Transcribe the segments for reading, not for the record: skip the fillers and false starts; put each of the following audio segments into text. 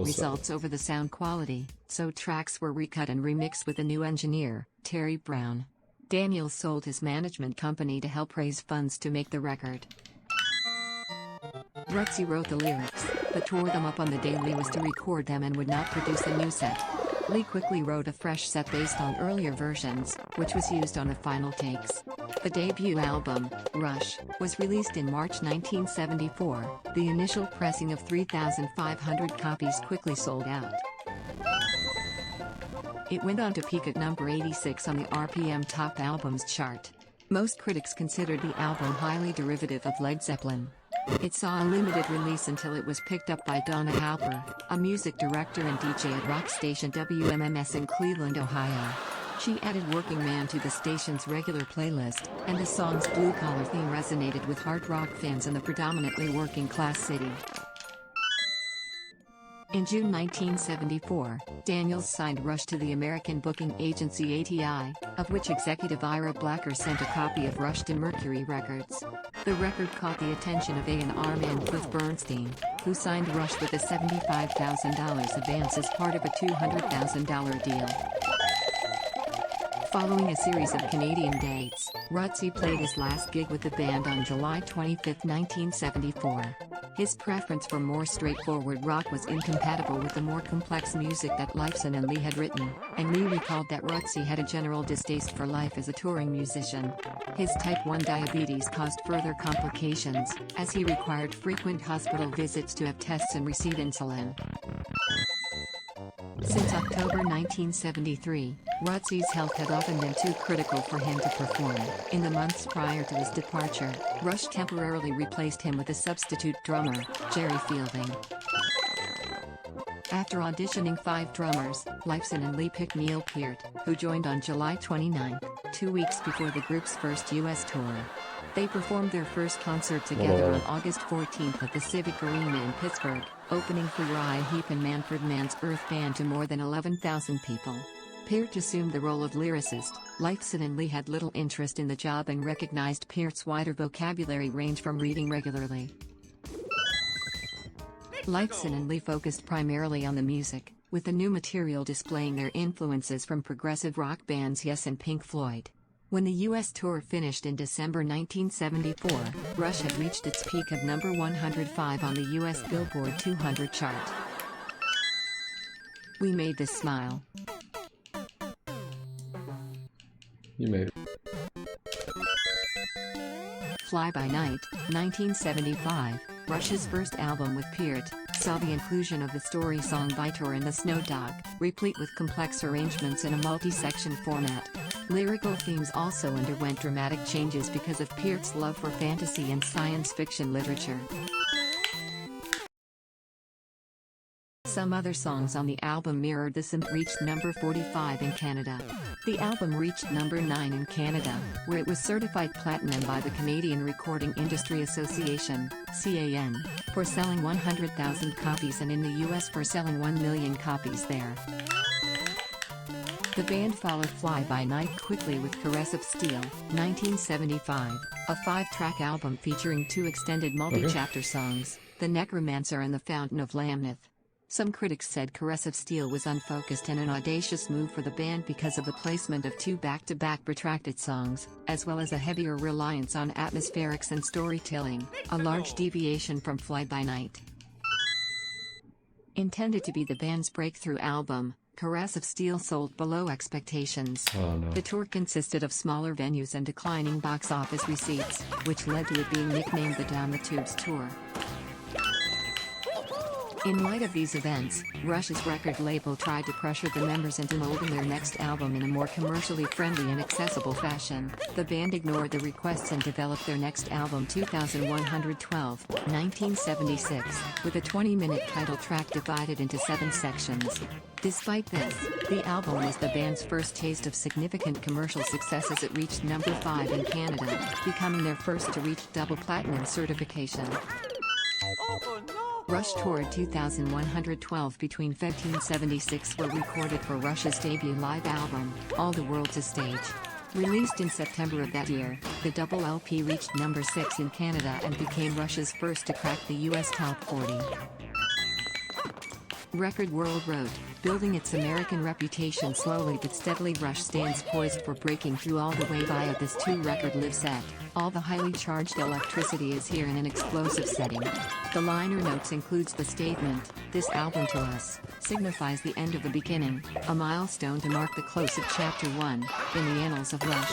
results over the sound quality, so tracks were recut and remixed with a new engineer, Terry Brown. Daniels sold his management company to help raise funds to make the record. Rutsey wrote the lyrics, but tore them up on the day Lee was to record them and would not produce a new set. Lee quickly wrote a fresh set based on earlier versions, which was used on the final takes. The debut album, Rush, was released in March 1974. The initial pressing of 3,500 copies quickly sold out. It went on to peak at number 86 on the RPM Top Albums chart. Most critics considered the album highly derivative of Led Zeppelin. It saw a limited release until it was picked up by Donna Halper, a music director and DJ at rock station WMMS in Cleveland, Ohio. She added Working Man to the station's regular playlist, and the song's blue-collar theme resonated with hard rock fans in the predominantly working-class city. In June 1974, Daniels signed Rush to the American booking agency ATI, of which executive Ira Blacker sent a copy of Rush to Mercury Records. The record caught the attention of A&R man Cliff Bernstein, who signed Rush with a $75,000 advance as part of a $200,000 deal. Following a series of Canadian dates, Rutsey played his last gig with the band on July 25, 1974. His preference for more straightforward rock was incompatible with the more complex music that Lifeson and Lee had written, and Lee recalled that Rutsey had a general distaste for life as a touring musician. His type 1 diabetes caused further complications, as he required frequent hospital visits to have tests and receive insulin. Since October 1973, Rutsey's health had often been too critical for him to perform. In the months prior to his departure, Rush temporarily replaced him with a substitute drummer, Jerry Fielding. After auditioning 5 drummers, Lifeson and Lee picked Neil Peart, who joined on July 29, 2 weeks before the group's first U.S. tour. They performed their first concert together on August 14 at the Civic Arena in Pittsburgh, opening for Uriah Heep and Manfred Mann's Earth Band to more than 11,000 people. Peart assumed the role of lyricist. Lifeson and Lee had little interest in the job and recognized Peart's wider vocabulary range from reading regularly. Lifeson and Lee focused primarily on the music, with the new material displaying their influences from progressive rock bands Yes and Pink Floyd. When the U.S. tour finished in December 1974, Rush had reached its peak of number 105 on the U.S. Billboard 200 chart. We Made This Smile. You made it. Fly By Night, 1975, Rush's first album with Peart, saw the inclusion of the story song Vitor and the Snow Dog, replete with complex arrangements in a multi-section format. Lyrical themes also underwent dramatic changes because of Peart's love for fantasy and science fiction literature. Some other songs on the album mirrored this and reached number 45 in Canada. The album reached number 9 in Canada, where it was certified platinum by the Canadian Recording Industry Association, CAN, for selling 100,000 copies and in the US for selling 1 million copies there. The band followed Fly By Night quickly with Caress of Steel, 1975, a 5-track album featuring 2 extended multi-chapter songs, The Necromancer and The Fountain of Lamneth. Some critics said Caress of Steel was unfocused and an audacious move for the band because of the placement of 2 back-to-back protracted songs, as well as a heavier reliance on atmospherics and storytelling, a large deviation from Fly By Night. Intended to be the band's breakthrough album, Caress of Steel sold below expectations. Oh, no. The tour consisted of smaller venues and declining box office receipts, which led to it being nicknamed the Down the Tubes Tour. In light of these events, Rush's record label tried to pressure the members into molding their next album in a more commercially friendly and accessible fashion. The band ignored the requests and developed their next album 2112, 1976, with a 20-minute title track divided into 7 sections. Despite this, the album was the band's first taste of significant commercial success as it reached number 5 in Canada, becoming their first to reach double platinum certification. Rush toured 2112 between 1976 were recorded for Rush's debut live album, All the World's a Stage. Released in September of that year, the double LP reached number 6 in Canada and became Rush's first to crack the US Top 40. Record World wrote, building its American reputation slowly but steadily, Rush stands poised for breaking through all the way via this two-record live set. All the highly charged electricity is here in an explosive setting. The liner notes includes the statement, "This album to us signifies the end of the beginning, a milestone to mark the close of Chapter 1 in the annals of Rush."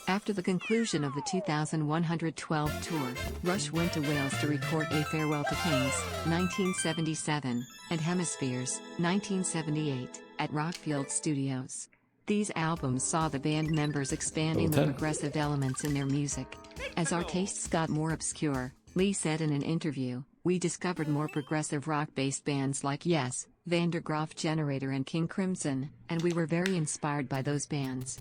After the conclusion of the 2112 tour, Rush went to Wales to record A Farewell to Kings, 1977, and Hemispheres, 1978, at Rockfield Studios. These albums saw the band members expanding the progressive elements in their music. As our tastes got more obscure, Lee said in an interview, "We discovered more progressive rock-based bands like Yes, Van der Graaf Generator and King Crimson, and we were very inspired by those bands.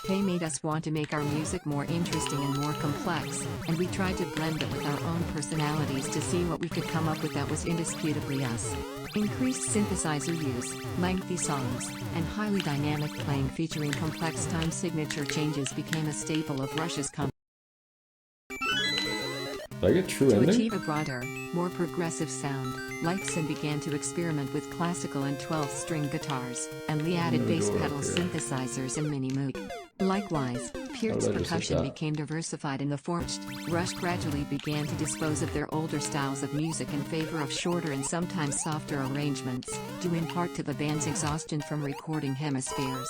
They made us want to make our music more interesting and more complex, and we tried to blend it with our own personalities to see what we could come up with that was indisputably us." Increased synthesizer use, lengthy songs, and highly dynamic playing featuring complex time signature changes became a staple of Rush's company. Did I get true To ending? achieve a broader, more progressive sound, Lifeson began to experiment with classical and 12-string guitars, and Lee added bass pedals, synthesizers, and mini moog. Likewise, Peart's percussion became diversified in the forged. Rush gradually began to dispose of their older styles of music in favor of shorter and sometimes softer arrangements, due in part to the band's exhaustion from recording Hemispheres.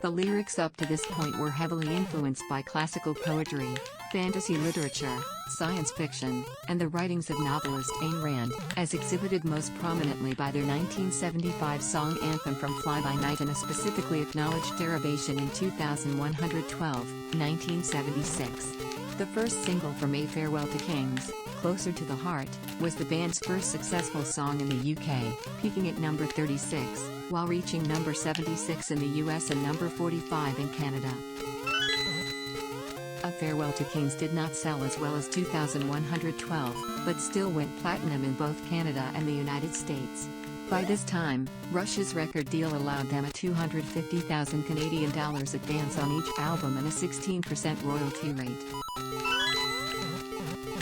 The lyrics up to this point were heavily influenced by classical poetry, fantasy literature, science fiction, and the writings of novelist Ayn Rand, as exhibited most prominently by their 1975 song Anthem from Fly By Night and a specifically acknowledged derivation in 2112, 1976. The first single from A Farewell to Kings, Closer to the Heart, was the band's first successful song in the UK, peaking at number 36, while reaching number 76 in the US and number 45 in Canada. A Farewell to Kings did not sell as well as 2112, but still went platinum in both Canada and the United States. By this time, Rush's record deal allowed them a $250,000 Canadian dollars advance on each album and a 16% royalty rate.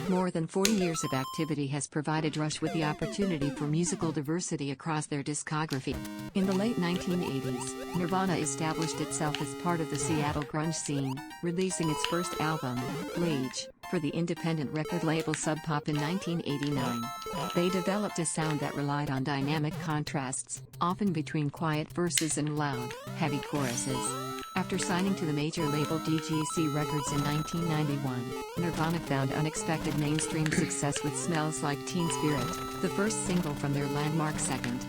More than 40 years of activity has provided Rush with the opportunity for musical diversity across their discography. In the late 1980s, Nirvana established itself as part of the Seattle grunge scene, releasing its first album, Bleach, for the independent record label Sub Pop in 1989. They developed a sound that relied on dynamic contrasts, often between quiet verses and loud, heavy choruses. After signing to the major label DGC Records in 1991, Nirvana found unexpected mainstream success with Smells Like Teen Spirit, the first single from their landmark second.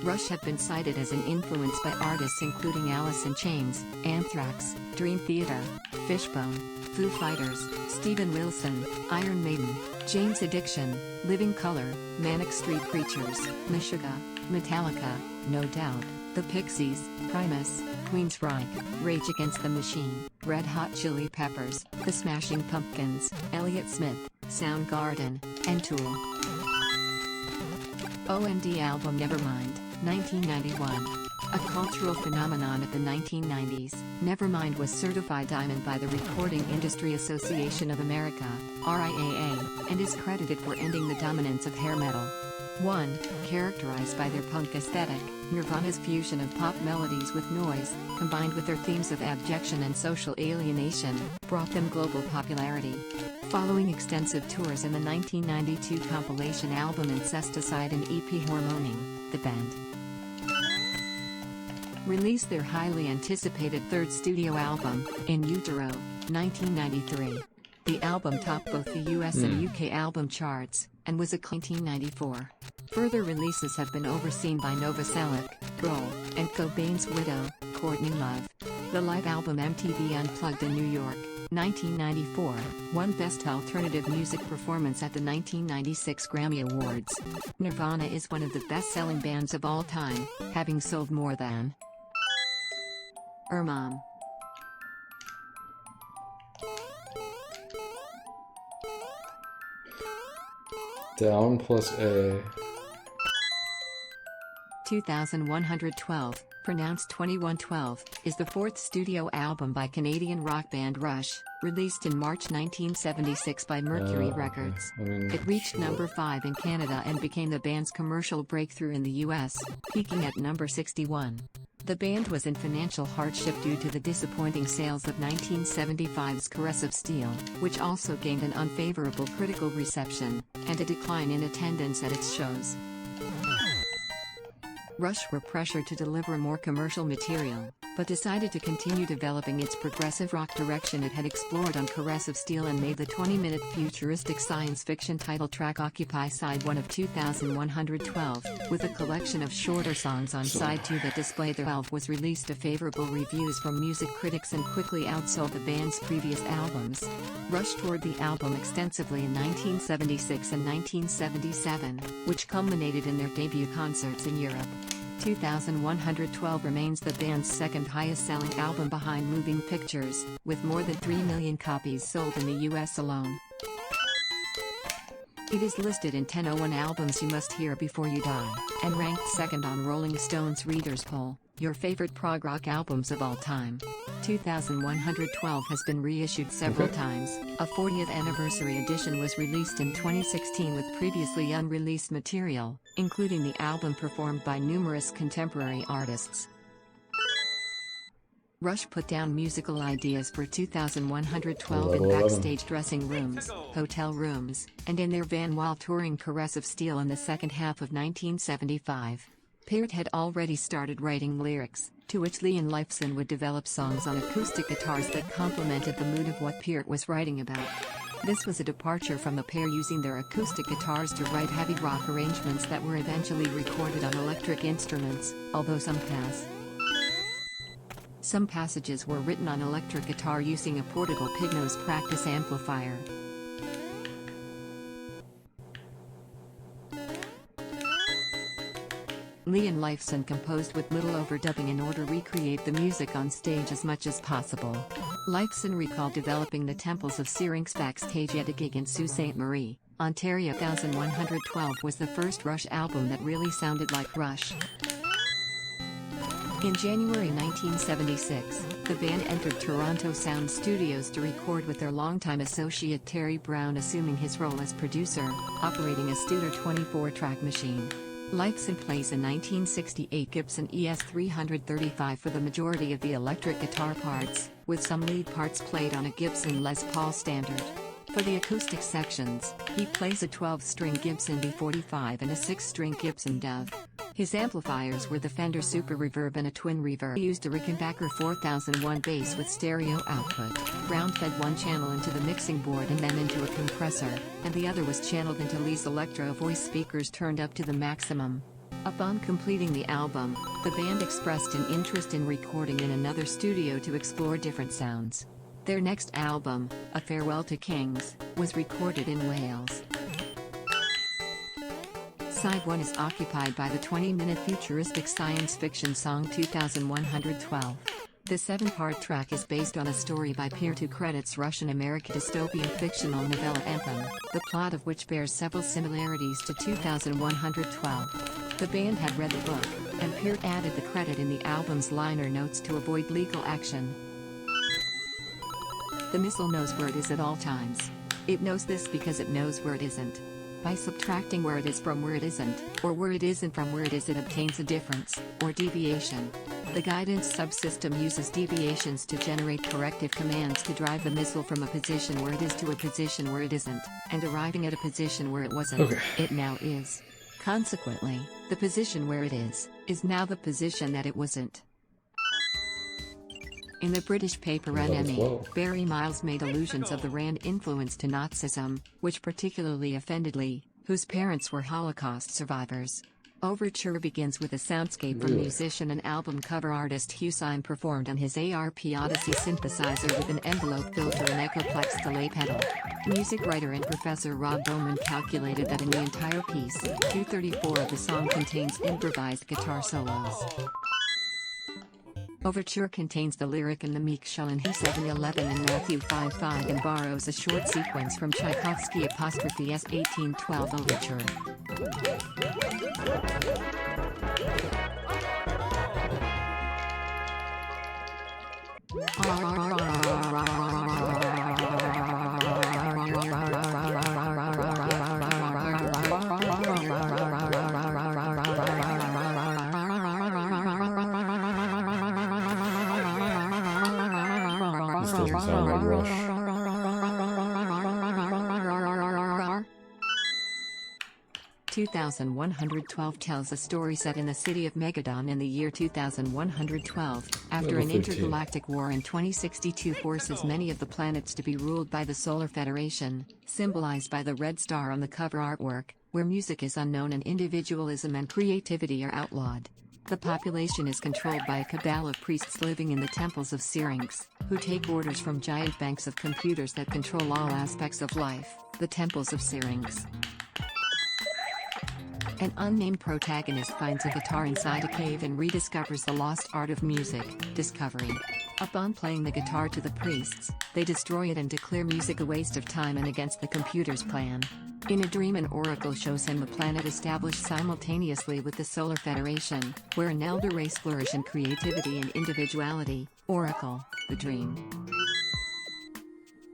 Rush have been cited as an influence by artists including Alice in Chains, Anthrax, Dream Theater, Fishbone, Foo Fighters, Steven Wilson, Iron Maiden, Jane's Addiction, Living Colour, Manic Street Preachers, Meshuggah, Metallica, No Doubt, The Pixies, Primus, Queensryche, Rage Against the Machine, Red Hot Chili Peppers, The Smashing Pumpkins, Elliott Smith, Soundgarden, and Tool. OMD album Nevermind, 1991. A cultural phenomenon of the 1990s, Nevermind was certified diamond by the Recording Industry Association of America, RIAA, and is credited for ending the dominance of hair metal. 1. Characterized by their punk aesthetic, Nirvana's fusion of pop melodies with noise, combined with their themes of abjection and social alienation, brought them global popularity. Following extensive tours and the 1992 compilation album Incesticide and EP Hormoning, the band released their highly anticipated third studio album, In Utero, 1993. The album topped both the US and UK album charts, and was acclaimed in 1994. Further releases have been overseen by Novoselic, Grohl, and Cobain's widow, Courtney Love. The live album MTV Unplugged in New York, 1994, won Best Alternative Music Performance at the 1996 Grammy Awards. Nirvana is one of the best-selling bands of all time, having sold more than Mom. Down plus A. 2112, pronounced 2112, is the fourth studio album by Canadian rock band Rush, released in March 1976 by Mercury Records. It reached number 5 in Canada and became the band's commercial breakthrough in the US, peaking at number 61. The band was in financial hardship due to the disappointing sales of 1975's Caress of Steel, which also gained an unfavorable critical reception, and a decline in attendance at its shows. Rush were pressured to deliver more commercial material, but decided to continue developing its progressive rock direction it had explored on Caress of Steel and made the 20-minute futuristic science fiction title track occupy side 1 of 2112, with a collection of shorter songs on side 2 that display the 12 was released to favorable reviews from music critics and quickly outsold the band's previous albums. Rush toured the album extensively in 1976 and 1977, which culminated in their debut concerts in Europe. 2112 remains the band's second highest-selling album behind Moving Pictures, with more than 3 million copies sold in the US alone. It is listed in 1001 albums you must hear before you die, and ranked second on Rolling Stone's Readers' Poll, your favorite prog rock albums of all time. 2112 has been reissued several times. A 40th anniversary edition was released in 2016 with previously unreleased material, including the album performed by numerous contemporary artists. Rush put down musical ideas for 2112 in backstage dressing rooms, hotel rooms, and in their van while touring Caress of Steel in the second half of 1975. Peart had already started writing lyrics, to which Leon Lifeson would develop songs on acoustic guitars that complemented the mood of what Peart was writing about. This was a departure from the pair using their acoustic guitars to write heavy rock arrangements that were eventually recorded on electric instruments, although some passages were written on electric guitar using a portable Pignose practice amplifier. Leon Lifeson composed with little overdubbing in order to recreate the music on stage as much as possible. Lifeson recalled developing the temples of Syrinx backstage at a gig in Sault Ste. Marie, Ontario. 2112 was the first Rush album that really sounded like Rush. In January 1976, the band entered Toronto Sound Studios to record with their longtime associate Terry Brown assuming his role as producer, operating a Studer 24-track machine. Lifeson plays a 1968 Gibson ES-335 for the majority of the electric guitar parts, with some lead parts played on a Gibson Les Paul Standard. For the acoustic sections, he plays a 12-string Gibson B45 and a 6-string Gibson Dove. His amplifiers were the Fender Super Reverb and a twin reverb. He used a Rickenbacker 4001 bass with stereo output. Brown fed one channel into the mixing board and then into a compressor, and the other was channeled into Lee's Electro voice speakers turned up to the maximum. Upon completing the album, the band expressed an interest in recording in another studio to explore different sounds. Their next album, A Farewell to Kings, was recorded in Wales. Side 1 is occupied by the 20-minute futuristic science fiction song 2112. The 7-part track is based on a story by Peart who credits Russian-American dystopian fictional novella Anthem, the plot of which bears several similarities to 2112. The band had read the book, and Peart added the credit in the album's liner notes to avoid legal action. The missile knows where it is at all times. It knows this because it knows where it isn't. By subtracting where it is from where it isn't, or where it isn't from where it is, it obtains a difference, or deviation. The guidance subsystem uses deviations to generate corrective commands to drive the missile from a position where it is to a position where it isn't, and arriving at a position where it wasn't. It now is. Consequently, the position where it is now the position that it wasn't. In the British paper NME, Barry Miles made allusions of the Rand influence to Nazism, which particularly offended Lee, whose parents were Holocaust survivors. Overture begins with a soundscape from musician and album cover artist Hussein performed on his ARP Odyssey synthesizer with an envelope filter and Echoplex delay pedal. Music writer and professor Rob Bowman calculated that in the entire piece, 234 of the song contains improvised guitar solos. Overture contains the lyric in the Meek Show in He711 and Matthew 5:5 and borrows a short sequence from Tchaikovsky S 1812 Overture. This doesn't sound like Rush. 2112 tells a story set in the city of Megadon in the year 2112, after Level an 13. intergalactic war in 2062 forces many of the planets to be ruled by the Solar Federation, symbolized by the red star on the cover artwork, where music is unknown and individualism and creativity are outlawed. The population is controlled by a cabal of priests living in the temples of Syrinx, who take orders from giant banks of computers that control all aspects of life, the temples of Syrinx. An unnamed protagonist finds a guitar inside a cave and rediscovers the lost art of music, discovery. Upon playing the guitar to the priests, they destroy it and declare music a waste of time and against the computer's plan. In a dream, an oracle shows him the planet established simultaneously with the Solar Federation, where an elder race flourish in creativity and individuality. Oracle, the dream.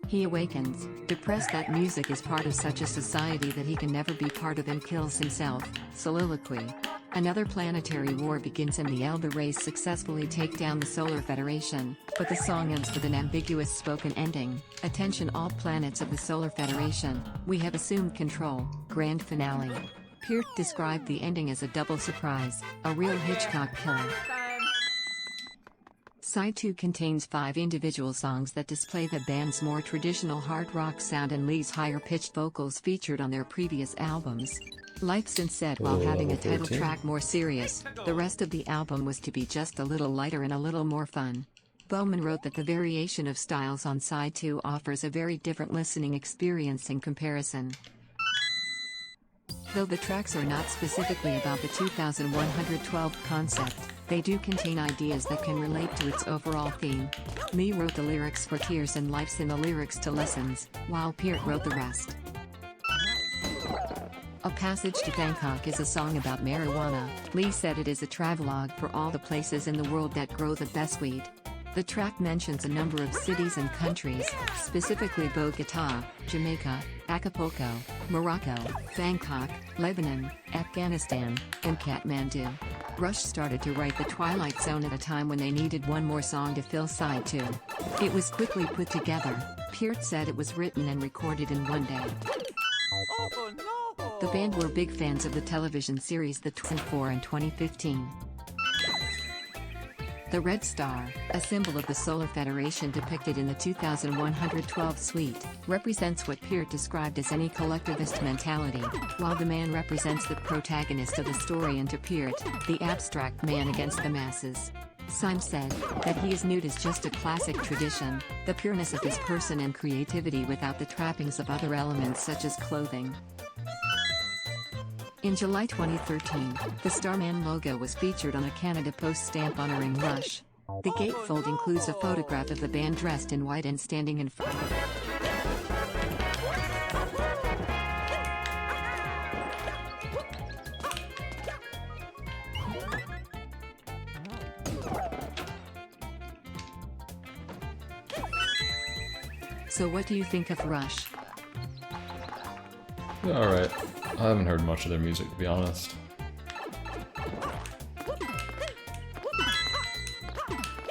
He awakens, depressed that music is part of such a society that he can never be part of, and kills himself. Soliloquy. Another planetary war begins and the Elder race successfully take down the Solar Federation, but the song ends with an ambiguous spoken ending. Attention all planets of the Solar Federation, we have assumed control. Grand finale. Peart described the ending as a double surprise, a real Hitchcock killer. Side 2 contains 5 individual songs that display the band's more traditional hard rock sound and Lee's higher-pitched vocals featured on their previous albums. Lifeson said while having a title track more serious, the rest of the album was to be just a little lighter and a little more fun. Bowman wrote that the variation of styles on Side 2 offers a very different listening experience in comparison. Though the tracks are not specifically about the 2112 concept, they do contain ideas that can relate to its overall theme. Lee wrote the lyrics for Tears and Lifeson the lyrics to Lessons, while Peart wrote the rest. A Passage to Bangkok is a song about marijuana. Lee said it is a travelogue for all the places in the world that grow the best weed. The track mentions a number of cities and countries, specifically Bogota, Jamaica, Acapulco, Morocco, Bangkok, Lebanon, Afghanistan, and Kathmandu. Rush started to write The Twilight Zone at a time when they needed one more song to fill Side 2. It was quickly put together. Peart said it was written and recorded in one day. The band were big fans of the television series The 24 in 2015. The Red Star, a symbol of the Solar Federation depicted in the 2112 suite, represents what Peart described as any collectivist mentality, while the man represents the protagonist of the story, and to Peart, the abstract man against the masses. Syme said that he is nude as just a classic tradition, the pureness of his person and creativity without the trappings of other elements such as clothing. In July 2013, the Starman logo was featured on a Canada Post stamp honoring Rush. The gatefold includes a photograph of the band dressed in white and standing in front of it. So what do you think of Rush? Yeah, alright. I haven't heard much of their music, to be honest.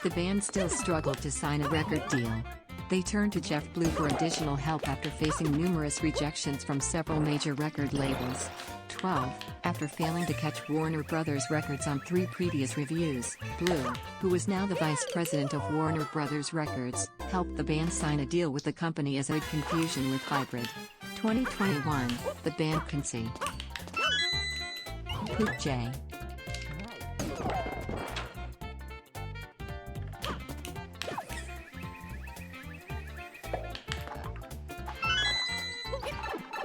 The band still struggled to sign a record deal. They turned to Jeff Blue for additional help after facing numerous rejections from several major record labels. 12. After failing to catch Warner Brothers Records on 3 previous reviews, Blue, who was now the vice president of Warner Brothers Records, helped the band sign a deal with the company as a confusion with Hybrid. 2021, the band can see. Poop J.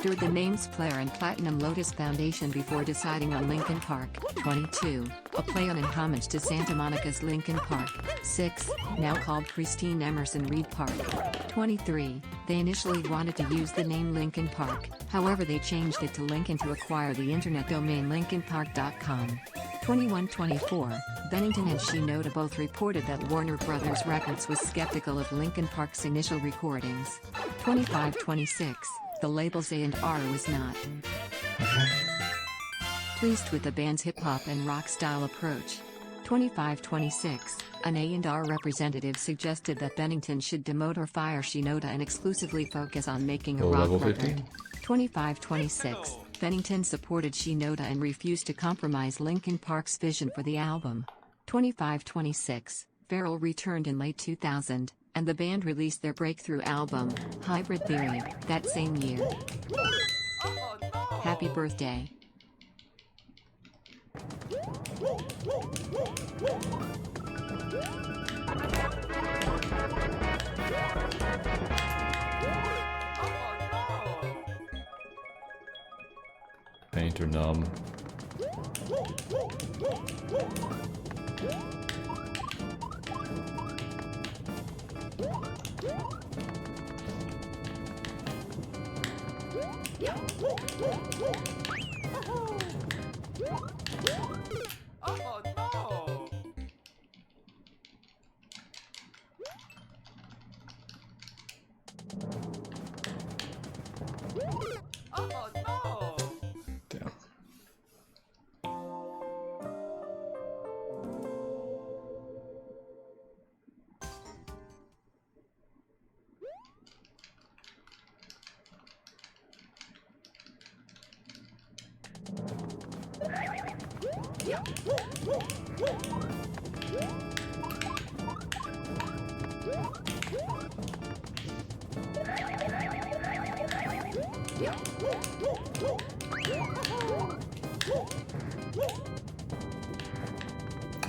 Toured the Names Player and Platinum Lotus Foundation before deciding on Linkin Park. 22, a play on and homage to Santa Monica's Linkin Park. 6, now called Christine Emerson Reed Park. 23, they initially wanted to use the name Linkin Park, however they changed it to Linkin to acquire the internet domain linkinpark.com. 21-24, Bennington and Shinoda both reported that Warner Brothers Records was skeptical of Linkin Park's initial recordings. 25-26, the label's A&R was not pleased with the band's hip-hop and rock-style approach. 25-26, an A&R representative suggested that Bennington should demote or fire Shinoda and exclusively focus on making a rock level record. 15? 25-26, Bennington supported Shinoda and refused to compromise Linkin Park's vision for the album. 25-26, Farrell returned in late 2000, and the band released their breakthrough album, Hybrid Theory, that same year. Happy birthday. Paint or numb. Damn.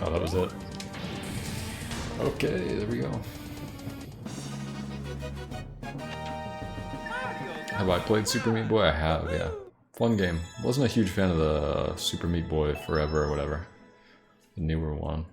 Oh, that was it. Okay, there we go. Have I played Super Meat Boy? I have, yeah. Fun game. Wasn't a huge fan of the Super Meat Boy Forever or whatever. The newer one.